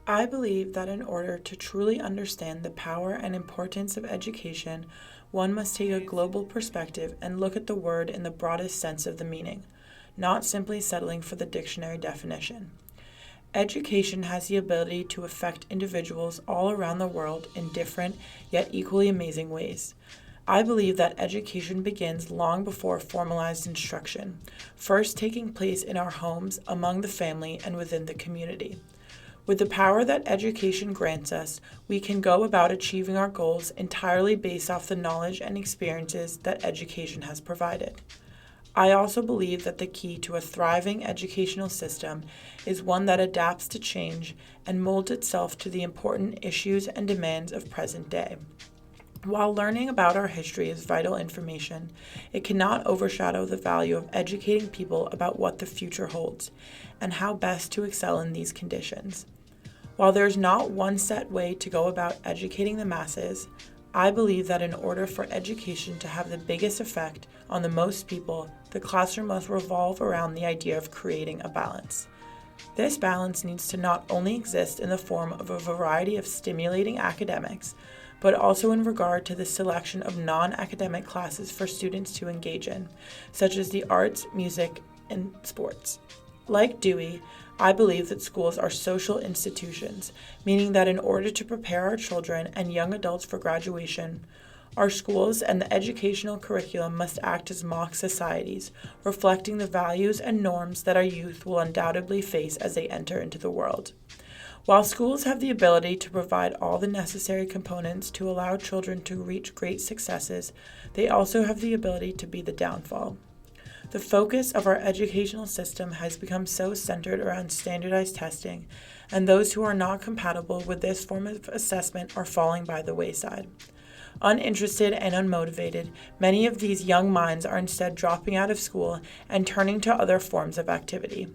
I believe that in order to truly understand the power and importance of education, one must take a global perspective and look at the word in the broadest sense of the meaning, not simply settling for the dictionary definition. Education has the ability to affect individuals all around the world in different yet equally amazing ways. I believe that education begins long before formalized instruction, first taking place in our homes, among the family, and within the community. With the power that education grants us, we can go about achieving our goals entirely based off the knowledge and experiences that education has provided. I also believe that the key to a thriving educational system is one that adapts to change and molds itself to the important issues and demands of present day. While learning about our history is vital information, it cannot overshadow the value of educating people about what the future holds and how best to excel in these conditions. While there is not one set way to go about educating the masses, I believe that in order for education to have the biggest effect on the most people, the classroom must revolve around the idea of creating a balance. This balance needs to not only exist in the form of a variety of stimulating academics, but also in regard to the selection of non-academic classes for students to engage in, such as the arts, music, and sports. Like Dewey, I believe that schools are social institutions, meaning that in order to prepare our children and young adults for graduation, our schools and the educational curriculum must act as mock societies, reflecting the values and norms that our youth will undoubtedly face as they enter into the world. While schools have the ability to provide all the necessary components to allow children to reach great successes, they also have the ability to be the downfall. The focus of our educational system has become so centered around standardized testing, and those who are not compatible with this form of assessment are falling by the wayside. Uninterested and unmotivated, many of these young minds are instead dropping out of school and turning to other forms of activity.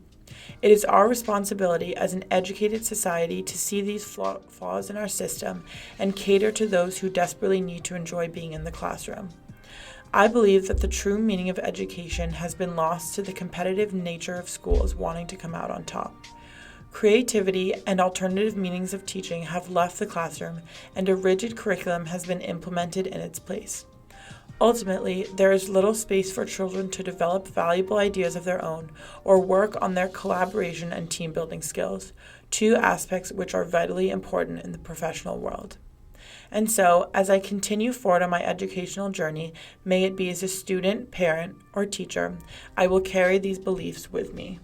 It is our responsibility as an educated society to see these flaws in our system and cater to those who desperately need to enjoy being in the classroom. I believe that the true meaning of education has been lost to the competitive nature of schools wanting to come out on top. Creativity and alternative meanings of teaching have left the classroom, and a rigid curriculum has been implemented in its place. Ultimately, there is little space for children to develop valuable ideas of their own or work on their collaboration and team-building skills, two aspects which are vitally important in the professional world. And so, as I continue forward on my educational journey, may it be as a student, parent, or teacher, I will carry these beliefs with me.